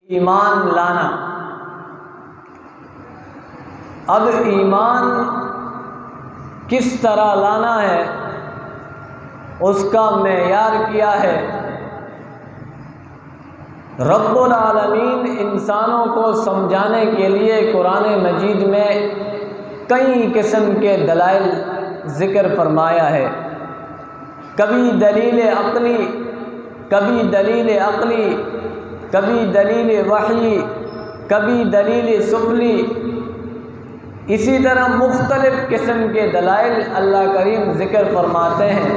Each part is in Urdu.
ایمان لانا۔ اب ایمان کس طرح لانا ہے، اس کا معیار کیا ہے؟ رب العالمین انسانوں کو سمجھانے کے لیے قرآن مجید میں کئی قسم کے دلائل ذکر فرمایا ہے۔ کبھی دلیل عقلی، کبھی دلیل عقلی، کبھی دلیل وحی، کبھی دلیل سفلی، اسی طرح مختلف قسم کے دلائل اللہ کریم ذکر فرماتے ہیں۔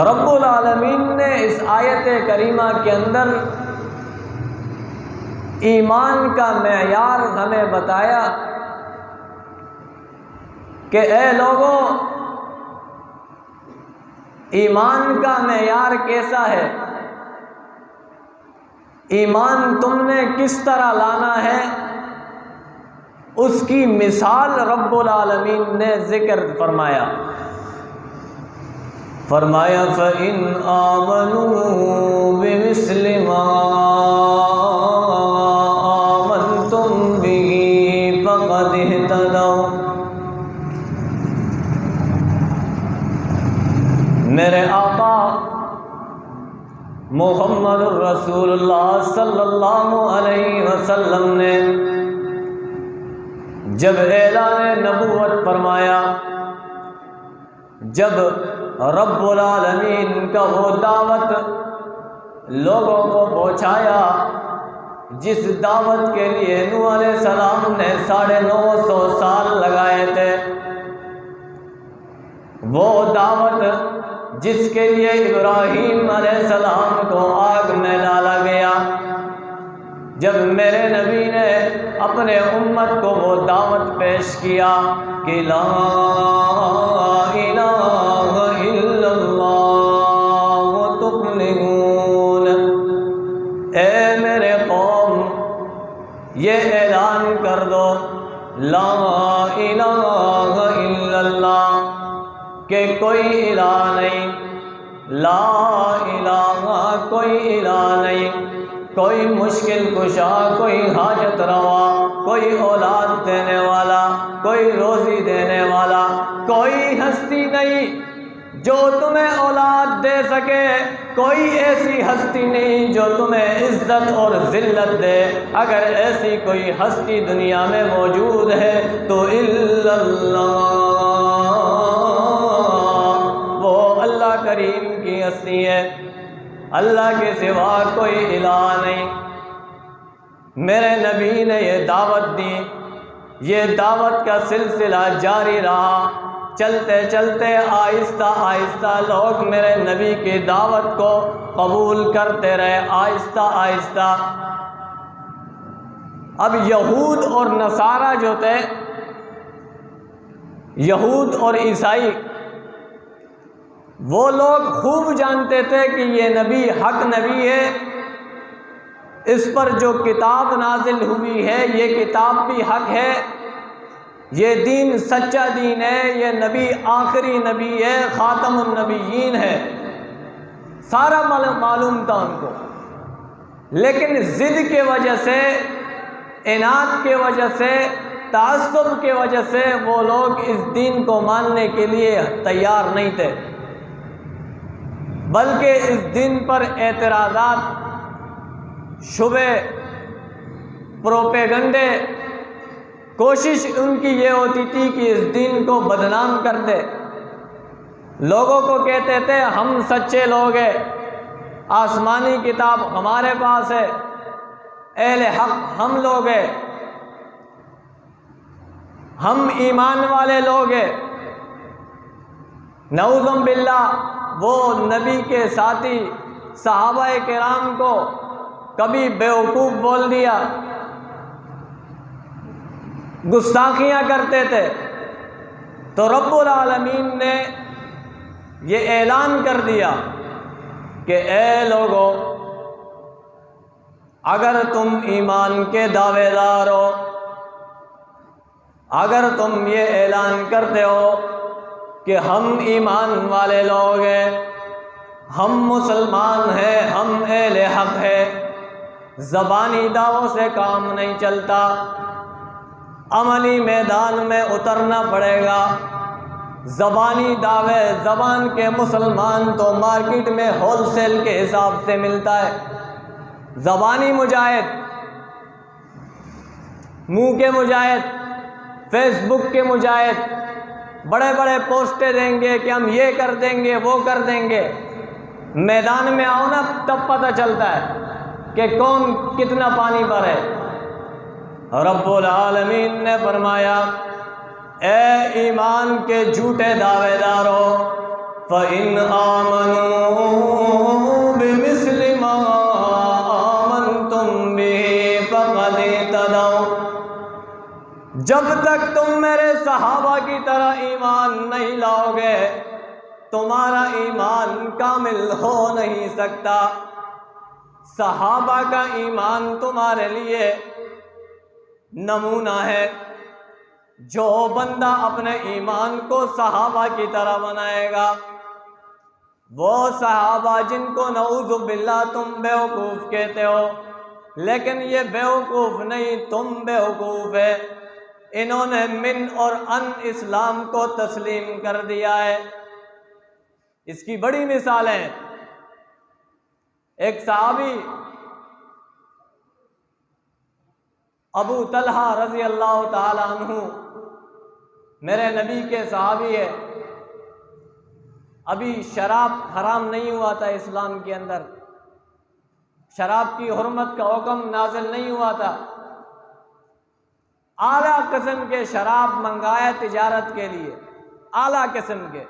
رب العالمین نے اس آیت کریمہ کے اندر ایمان کا معیار ہمیں بتایا کہ اے لوگوں، ایمان کا معیار کیسا ہے، ایمان تم نے کس طرح لانا ہے، اس کی مثال رب العالمین نے ذکر فرمایا۔ فرمایا فَإِنْ آمَنُوا بِمِثْلِ مَا آمَنْتُمْ بِهِ فَقَدِ اهْتَدَوْا۔ میرے آقا محمد رسول اللہ صلی اللہ علیہ وسلم نے جب اعلان نبوت فرمایا، جب رب العالمین کا وہ دعوت لوگوں کو پہنچایا جس دعوت کے لیے نوح علیہ السلام نے 950 سال لگائے تھے، وہ دعوت جس کے لیے ابراہیم علیہ السلام کو آگ میں ڈالا گیا، جب میرے نبی نے اپنے امت کو وہ دعوت پیش کیا کہ لا الہ الا اللہ تفلحون، اے میرے قوم یہ اعلان کر دو لا الہ الا اللہ کہ کوئی الہ نہیں، لا الہ کوئی الہ نہیں، کوئی مشکل کشا، کوئی حاجت روا، کوئی اولاد دینے والا، کوئی روزی دینے والا، کوئی ہستی نہیں جو تمہیں اولاد دے سکے، کوئی ایسی ہستی نہیں جو تمہیں عزت اور ذلت دے۔ اگر ایسی کوئی ہستی دنیا میں موجود ہے تو الا اللہ، وہ اللہ کریم کی ہستی ہے، اللہ کے سوا کوئی الہ نہیں۔ میرے نبی نے یہ دعوت دی، یہ دعوت کا سلسلہ جاری رہا، چلتے چلتے آہستہ آہستہ لوگ میرے نبی کی دعوت کو قبول کرتے رہے، آہستہ آہستہ۔ اب یہود اور نصارہ جو تھے، یہود اور عیسائی، وہ لوگ خوب جانتے تھے کہ یہ نبی حق نبی ہے، اس پر جو کتاب نازل ہوئی ہے یہ کتاب بھی حق ہے، یہ دین سچا دین ہے، یہ نبی آخری نبی ہے، خاتم النبیین ہے، سارا معلوم تھا ان کو۔ لیکن ضد کی وجہ سے، عناد کی وجہ سے، تعصب کی وجہ سے وہ لوگ اس دین کو ماننے کے لیے تیار نہیں تھے، بلکہ اس دین پر اعتراضات، شبہ، پروپیگنڈے، کوشش ان کی یہ ہوتی تھی کہ اس دین کو بدنام کر دے۔ لوگوں کو کہتے تھے ہم سچے لوگ ہیں، آسمانی کتاب ہمارے پاس ہے، اہل حق ہم لوگ ہیں، ہم ایمان والے لوگ ہیں۔ نعوذ باللہ وہ نبی کے ساتھی صحابہ کرام کو کبھی بیوقوف بول دیا، گستاخیاں کرتے تھے، تو رب العالمین نے یہ اعلان کر دیا کہ اے لوگو، اگر تم ایمان کے دعوے دار ہو، اگر تم یہ اعلان کرتے ہو کہ ہم ایمان والے لوگ ہیں، ہم مسلمان ہیں، ہم اہل حق ہیں، زبانی دعووں سے کام نہیں چلتا، عملی میدان میں اترنا پڑے گا۔ زبانی دعوے، زبان کے مسلمان تو مارکیٹ میں ہول سیل کے حساب سے ملتا ہے۔ زبانی مجاہد، منہ کے مجاہد، فیس بک کے مجاہد بڑے بڑے پوسٹیں دیں گے کہ ہم یہ کر دیں گے، وہ کر دیں گے، میدان میں آؤ نا تب پتہ چلتا ہے کہ کون کتنا پانی پر ہے۔ رب العالمین نے فرمایا، اے ایمان کے جھوٹے دعوے دارو، فَإِنْ آمَنُوا بِمِثْلِ مَا آمَنْتُمْ بِهِ فَقَدِ اهْتَدَوْا، جب تک تم میرے صحابہ کی طرح ایمان نہیں لاؤ گے تمہارا ایمان کامل ہو نہیں سکتا۔ صحابہ کا ایمان تمہارے لیے نمونہ ہے۔ جو بندہ اپنے ایمان کو صحابہ کی طرح بنائے گا، وہ صحابہ جن کو نعوذ باللہ تم بیوقوف کہتے ہو، لیکن یہ بیوقوف نہیں، تم بیوقوف ہے۔ انہوں نے من اور ان اسلام کو تسلیم کر دیا ہے۔ اس کی بڑی مثالیں، ایک صحابی ابو طلحہ رضی اللہ تعالی عنہ میرے نبی کے صحابی ہے۔ ابھی شراب حرام نہیں ہوا تھا اسلام کے اندر، شراب کی حرمت کا حکم نازل نہیں ہوا تھا۔ اعلیٰ قسم کے شراب منگائے تجارت کے لیے، اعلیٰ قسم کے،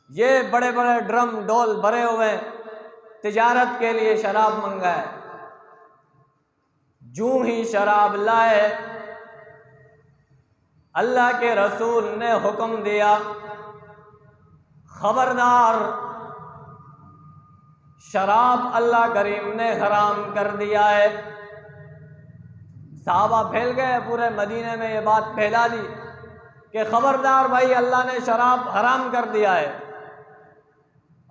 یہ بڑے بڑے ڈرم ڈول بھرے ہوئے تجارت کے لیے شراب منگائے۔ جو ہی شراب لائے، اللہ کے رسول نے حکم دیا، خبردار، شراب اللہ کریم نے حرام کر دیا ہے۔ صحابہ پھیل گئے، پورے مدینے میں یہ بات پھیلا دی کہ خبردار بھائی، اللہ نے شراب حرام کر دیا ہے۔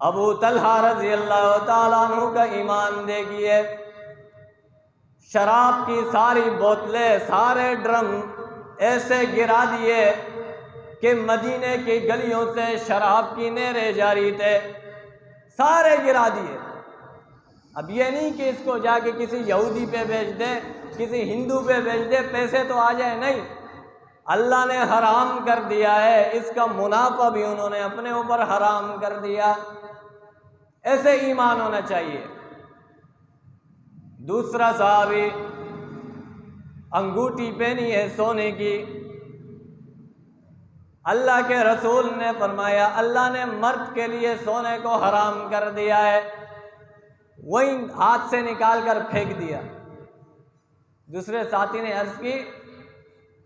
ابو طلحہ رضی اللہ تعالیٰ عنہ کا ایمان دیکھیے، شراب کی ساری بوتلیں، سارے ڈرم ایسے گرا دیے کہ مدینے کی گلیوں سے شراب کی نہریں جاری تھے، سارے گرا دیے۔ اب یہ نہیں کہ اس کو جا کے کسی یہودی پہ بیچ دے، کسی ہندو پہ بیچ دے، پیسے تو آ جائے، نہیں، اللہ نے حرام کر دیا ہے، اس کا منافع بھی انہوں نے اپنے اوپر حرام کر دیا۔ ایسے ایمان ہونا چاہیے۔ دوسرا صحابی، انگوٹھی پہنی ہے سونے کی، اللہ کے رسول نے فرمایا اللہ نے مرد کے لیے سونے کو حرام کر دیا ہے، وہی ہاتھ سے نکال کر پھینک دیا۔ دوسرے ساتھی نے عرض کی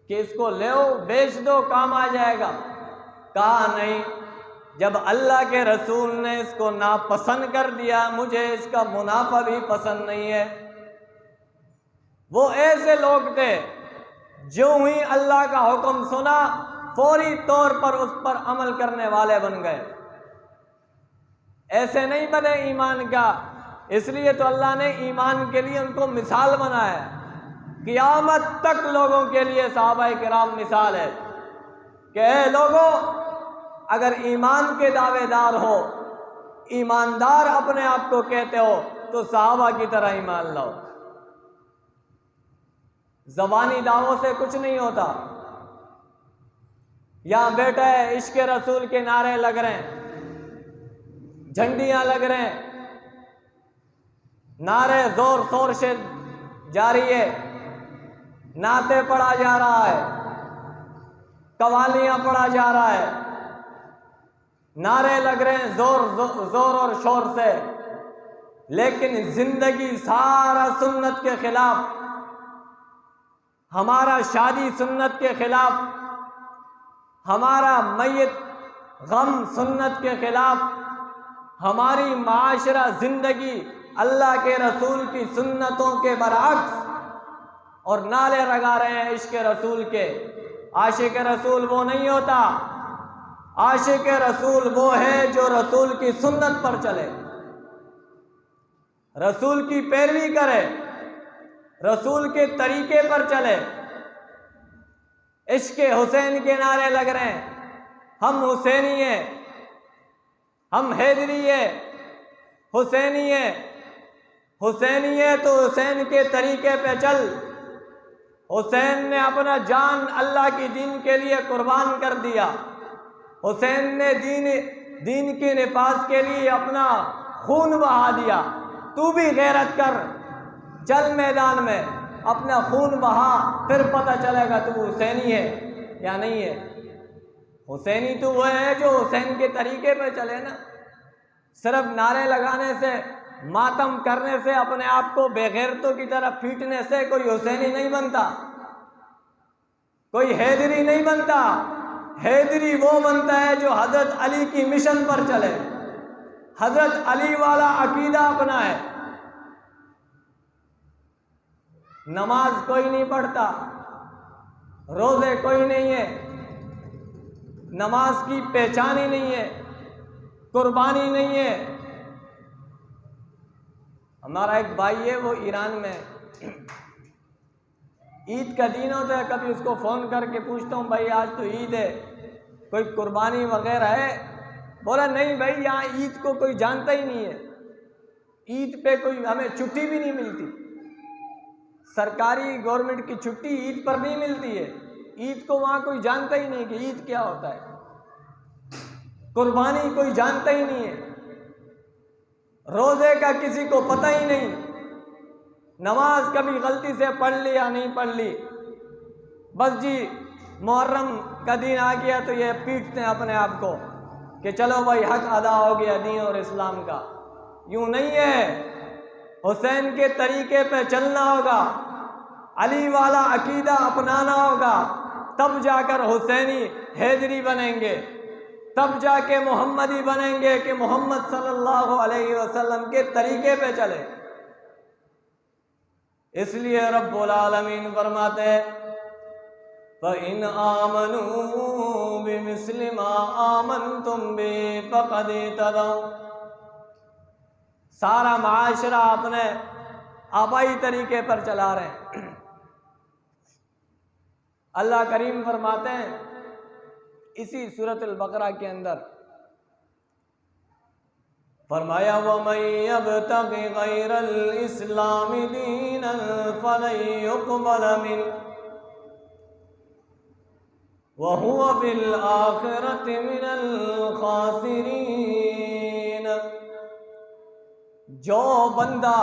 کہ اس کو لے بیچ دو، کام آ جائے گا۔ کہا نہیں، جب اللہ کے رسول نے اس کو ناپسند کر دیا، مجھے اس کا منافع بھی پسند نہیں ہے۔ وہ ایسے لوگ تھے جو ہی اللہ کا حکم سنا فوری طور پر اس پر عمل کرنے والے بن گئے۔ ایسے نہیں بنے ایمان کا، اس لیے تو اللہ نے ایمان کے لیے ان کو مثال بنایا ہے۔ قیامت تک لوگوں کے لیے صحابہ کرام مثال ہے کہ اے لوگوں، اگر ایمان کے دعوے دار ہو، ایماندار اپنے آپ کو کہتے ہو، تو صحابہ کی طرح ایمان لاؤ۔ زبانی دعووں سے کچھ نہیں ہوتا۔ یہاں بیٹھا ہے، عشق رسول کے نعرے لگ رہے ہیں، جھنڈیاں لگ رہے ہیں، نعرے زور شور سے جاری ہے، نعتیں پڑھا جا رہا ہے، قوالیاں پڑھا جا رہا ہے، نعرے لگ رہے ہیں زور اور شور سے، لیکن زندگی سارا سنت کے خلاف، ہمارا شادی سنت کے خلاف، ہمارا میت غم سنت کے خلاف، ہماری معاشرہ زندگی اللہ کے رسول کی سنتوں کے برعکس، اور نعرے لگا رہے ہیں عشق رسول کے۔ عاشق رسول وہ نہیں ہوتا، عاشق رسول وہ ہے جو رسول کی سنت پر چلے۔ رسول کی پیروی کرے، رسول کے طریقے پر چلے۔ عشق حسین کے نعرے لگ رہے ہیں، ہم حسینی ہیں، ہم حیدری ہیں، حسینی ہیں۔ حسینی ہے تو حسین کے طریقے پہ چل۔ حسین نے اپنا جان اللہ کی دین کے لیے قربان کر دیا۔ حسین نے دین کے نفاذ کے لیے اپنا خون بہا دیا۔ تو بھی غیرت کر، چل میدان میں، اپنا خون بہا، پھر پتہ چلے گا تو حسینی ہے یا نہیں ہے۔ حسینی تو وہ ہے جو حسین کے طریقے پہ چلے نا۔ صرف نعرے لگانے سے، ماتم کرنے سے، اپنے آپ کو بے غیرتوں کی طرف پیٹنے سے کوئی حسینی نہیں بنتا، کوئی حیدری نہیں بنتا۔ حیدری وہ بنتا ہے جو حضرت علی کی مشن پر چلے، حضرت علی والا عقیدہ اپنائے۔ نماز کوئی نہیں پڑھتا، روزے کوئی نہیں ہے، نماز کی پہچان ہی نہیں ہے، قربانی نہیں ہے۔ ہمارا ایک بھائی ہے، وہ ایران میں، عید کا دن ہوتا ہے، کبھی اس کو فون کر کے پوچھتا ہوں بھائی آج تو عید ہے، کوئی قربانی وغیرہ ہے؟ بولا نہیں بھائی یہاں عید کو کوئی جانتا ہی نہیں ہے، عید پہ کوئی ہمیں چھٹی بھی نہیں ملتی، سرکاری گورنمنٹ کی چھٹی عید پر نہیں ملتی ہے، عید کو وہاں کوئی جانتا ہی نہیں کہ عید کیا ہوتا ہے، قربانی کوئی جانتا ہی نہیں ہے، روزے کا کسی کو پتہ ہی نہیں، نماز کبھی غلطی سے پڑھ لی یا نہیں پڑھ لی، بس جی محرم کا دن آ گیا تو یہ پیٹتے ہیں اپنے آپ کو کہ چلو بھائی حق ادا ہو گیا دین اور اسلام کا۔ یوں نہیں ہے، حسین کے طریقے پہ چلنا ہوگا، علی والا عقیدہ اپنانا ہوگا، تب جا کر حسینی حیدری بنیں گے، تب جا کے محمدی بنیں گے کہ محمد صلی اللہ علیہ وسلم کے طریقے پہ چلے۔ اس لیے رب العالمین فرماتے ہیں فَإِنْ آمَنُوا بِمِثْلِ مَا آمَنْتُمْ بِهِ فَقَدِ اهْتَدَوْا۔ سارا معاشرہ اپنے آبائی طریقے پر چلا رہے ہیں۔ اللہ کریم فرماتے ہیں اسی سورۃ البقرہ کے اندر، فرمایا وَمَن يَبْتَغِ غَيْرَ الْإِسْلَامِ دِينًا فَلَن يُقْبَلَ مِنْهُ وَهُوَ فِي الْآخِرَةِ مِنَ الْخَاسِرِينَ۔ جو بندہ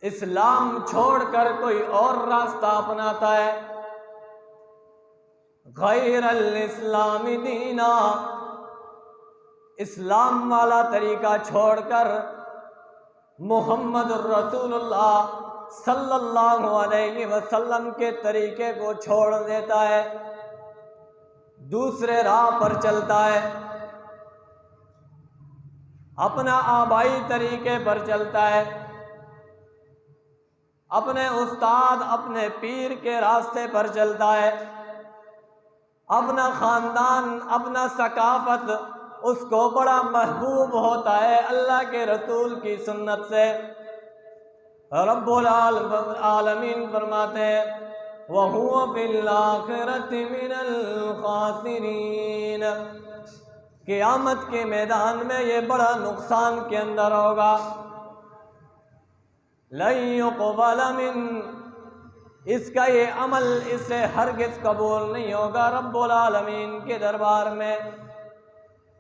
اسلام چھوڑ کر کوئی اور راستہ اپناتا ہے، غیر الاسلام دینا، اسلام والا طریقہ چھوڑ کر محمد الرسول اللہ صلی اللہ علیہ وسلم کے طریقے کو چھوڑ دیتا ہے، دوسرے راہ پر چلتا ہے، اپنا آبائی طریقے پر چلتا ہے، اپنے استاد اپنے پیر کے راستے پر چلتا ہے، اپنا خاندان اپنا ثقافت اس کو بڑا محبوب ہوتا ہے اللہ کے رسول کی سنت سے۔ رب العالمین فرماتے ہیں وَهُوَ فِي الْآخِرَةِ مِنَ الْخَاسِرِينَ، قیامت کے میدان میں یہ بڑا نقصان کے اندر ہوگا۔ لَن يُقْبَلَ مِنْهُ، اس کا یہ عمل اس سے ہرگز قبول نہیں ہوگا رب العالمین کے دربار میں۔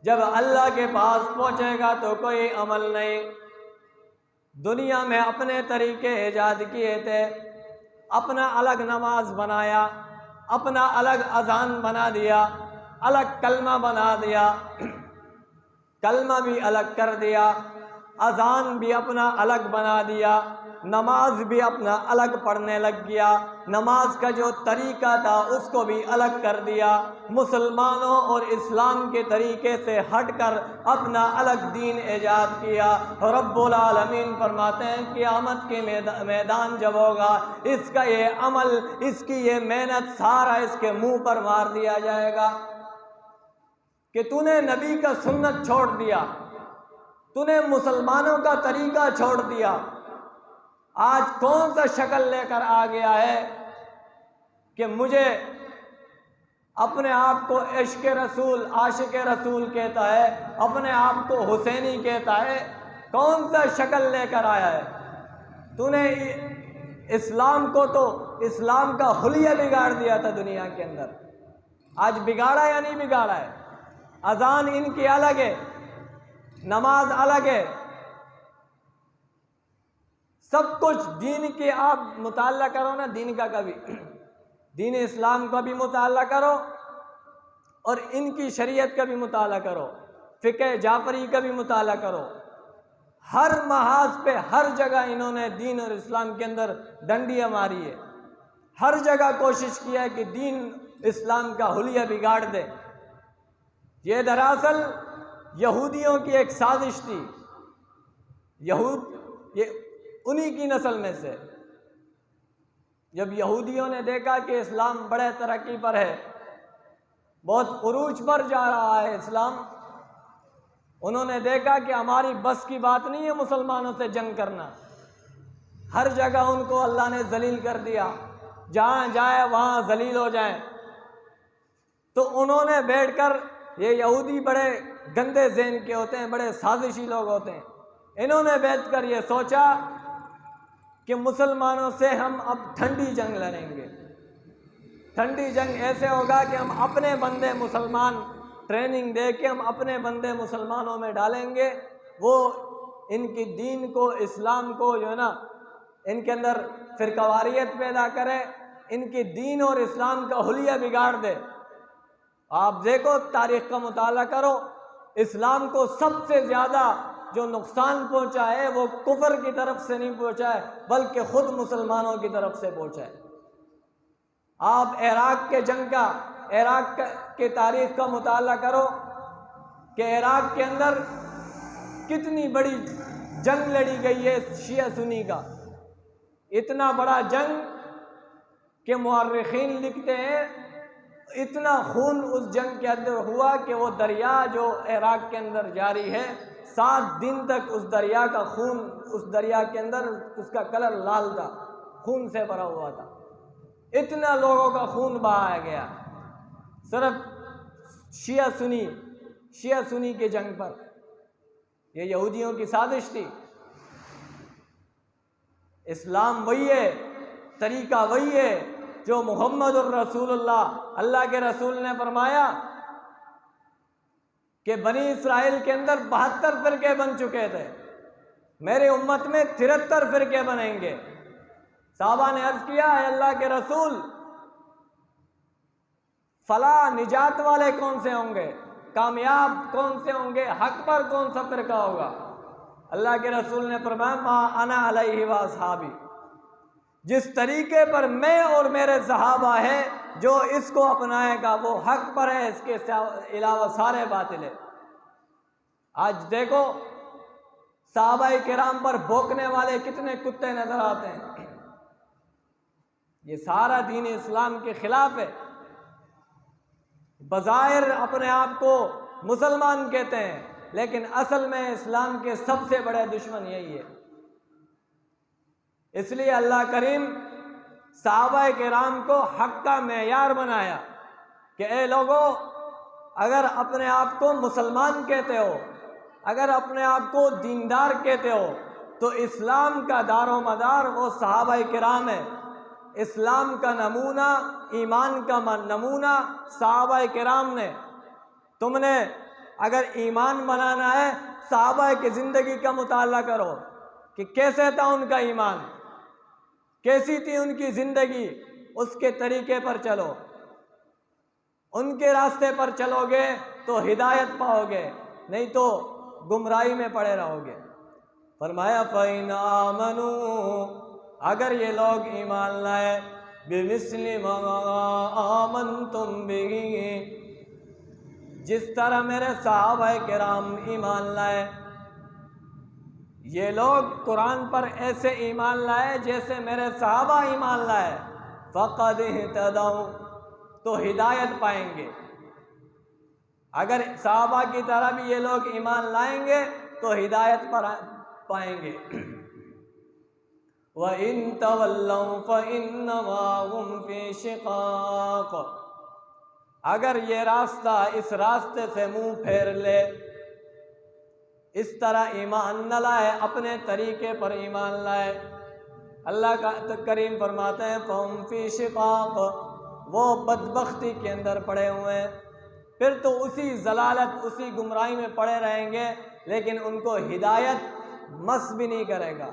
جب اللہ کے پاس پہنچے گا تو کوئی عمل نہیں۔ دنیا میں اپنے طریقے ایجاد کیے تھے، اپنا الگ نماز بنایا، اپنا الگ اذان بنا دیا، الگ کلمہ بنا دیا، کلمہ بھی الگ کر دیا، اذان بھی اپنا الگ بنا دیا، نماز بھی اپنا الگ پڑھنے لگ گیا، نماز کا جو طریقہ تھا اس کو بھی الگ کر دیا، مسلمانوں اور اسلام کے طریقے سے ہٹ کر اپنا الگ دین ایجاد کیا۔ رب العالمین فرماتے ہیں قیامت کے میدان جب ہوگا اس کا یہ عمل، اس کی یہ محنت سارا اس کے منہ پر مار دیا جائے گا کہ تو نے نبی کا سنت چھوڑ دیا، تو نے مسلمانوں کا طریقہ چھوڑ دیا، آج کون سا شکل لے کر آ گیا ہے کہ مجھے اپنے آپ کو عشق رسول، عاشق رسول کہتا ہے، اپنے آپ کو حسینی کہتا ہے؟ کون سا شکل لے کر آیا ہے؟ تو نے اسلام کو، تو اسلام کا حلیہ بگاڑ دیا تھا دنیا کے اندر، آج بگاڑا یا نہیں بگاڑا ہے؟ اذان ان کی الگ ہے، نماز الگ ہے، سب کچھ دین کے آپ مطالعہ کرو نا، دین کا کبھی دین اسلام کا بھی مطالعہ کرو اور ان کی شریعت کا بھی مطالعہ کرو، فقہ جعفری کا بھی مطالعہ کرو۔ ہر محاذ پہ ہر جگہ انہوں نے دین اور اسلام کے اندر ڈنڈیاں ماری ہے، ہر جگہ کوشش کیا ہے کہ دین اسلام کا حلیہ بگاڑ دے۔ یہ دراصل یہودیوں کی ایک سازش تھی، یہود یہ انہی کی نسل میں سے۔ جب یہودیوں نے دیکھا کہ اسلام بڑے ترقی پر ہے، بہت عروج پر جا رہا ہے اسلام، انہوں نے دیکھا کہ ہماری بس کی بات نہیں ہے مسلمانوں سے جنگ کرنا، ہر جگہ ان کو اللہ نے ذلیل کر دیا، جہاں جائے وہاں ذلیل ہو جائیں۔ تو انہوں نے بیٹھ کر، یہ یہودی بڑے گندے ذہن کے ہوتے ہیں، بڑے سازشی لوگ ہوتے ہیں، انہوں نے بیٹھ کر یہ سوچا کہ مسلمانوں سے ہم اب ٹھنڈی جنگ لڑیں گے۔ ٹھنڈی جنگ ایسے ہوگا کہ ہم اپنے بندے مسلمان ٹریننگ دے کے ہم اپنے بندے مسلمانوں میں ڈالیں گے، وہ ان کی دین کو، اسلام کو جو ہے نا، ان کے اندر فرقواریت پیدا کرے، ان کی دین اور اسلام کا حلیہ بگاڑ دے۔ آپ دیکھو، تاریخ کا مطالعہ کرو، اسلام کو سب سے زیادہ جو نقصان پہنچا ہے وہ کفر کی طرف سے نہیں پہنچا ہے، بلکہ خود مسلمانوں کی طرف سے پہنچا ہے۔ آپ عراق کے جنگ کا، عراق کے تاریخ کا مطالعہ کرو کہ عراق کے اندر کتنی بڑی جنگ لڑی گئی ہے شیعہ سنی کا، اتنا بڑا جنگ کہ مورخین لکھتے ہیں اتنا خون اس جنگ کے اندر ہوا کہ وہ دریا جو عراق کے اندر جاری ہے، 7 دن تک اس دریا کا خون، اس دریا کے اندر اس کا کلر لال تھا، خون سے بھرا ہوا تھا، اتنا لوگوں کا خون بہایا گیا صرف شیعہ سنی کے جنگ پر۔ یہ یہودیوں کی سازش تھی۔ اسلام وہی ہے، طریقہ وہی ہے جو محمد الرسول اللہ کے رسول نے فرمایا کہ بنی اسرائیل کے اندر 72 فرقے بن چکے تھے، میرے امت میں 73 فرقے بنیں گے۔ صحابہ نے عرض کیا، اے اللہ کے رسول، فلاح نجات والے کون سے ہوں گے، کامیاب کون سے ہوں گے، حق پر کون سا فرقہ ہوگا؟ اللہ کے رسول نے فرمایا، ما انا علیہ واصحابی، جس طریقے پر میں اور میرے صحابہ ہیں، جو اس کو اپنائے گا وہ حق پر ہے، اس کے علاوہ سارے باطل ہیں۔ آج دیکھو صحابہ کرام پر بھونکنے والے کتنے کتے نظر آتے ہیں، یہ سارا دین اسلام کے خلاف ہے۔ بظاہر اپنے آپ کو مسلمان کہتے ہیں، لیکن اصل میں اسلام کے سب سے بڑے دشمن یہی ہے۔ اس لیے اللہ کریم صحابہ کرام کو حق کا معیار بنایا کہ اے لوگو، اگر اپنے آپ کو مسلمان کہتے ہو، اگر اپنے آپ کو دیندار کہتے ہو، تو اسلام کا دار و مدار وہ صحابہ کرام ہے، اسلام کا نمونہ، ایمان کا نمونہ صحابہ کرام نے۔ تم نے اگر ایمان بنانا ہے، صحابہ کی زندگی کا مطالعہ کرو کہ کیسے تھا ان کا ایمان، کیسی تھی ان کی زندگی، اس کے طریقے پر چلو، ان کے راستے پر چلو گے تو ہدایت پاؤ گے، نہیں تو گمراہی میں پڑے رہو گے۔ فرمایا فَإِنْ آمَنُوا، اگر یہ لوگ ایمان لائے، بِمِثْلِ مَا آمَنْتُمْ بِهِ، جس طرح میرے صحابہ کرام ایمان لائے، یہ لوگ قرآن پر ایسے ایمان لائے جیسے میرے صحابہ ایمان لائے، فَقَدْ اهْتَدَوْا، تو ہدایت پائیں گے۔ اگر صحابہ کی طرح بھی یہ لوگ ایمان لائیں گے تو ہدایت پر پائیں گے۔ وَإِن تَوَلَّوْا فَإِنَّمَا هُمْ فِي شِقَاقٍ، اگر یہ راستہ اس راستے سے منہ پھیر لے، اس طرح ایمان نہ لائے، اپنے طریقے پر ایمان لائے، اللہ کا کریم فرماتے ہیں فَهُمْ فِي شِقَاقٍ، وہ بدبختی کے اندر پڑے ہوئے ہیں، پھر تو اسی ضلالت، اسی گمراہی میں پڑے رہیں گے، لیکن ان کو ہدایت مس بھی نہیں کرے گا۔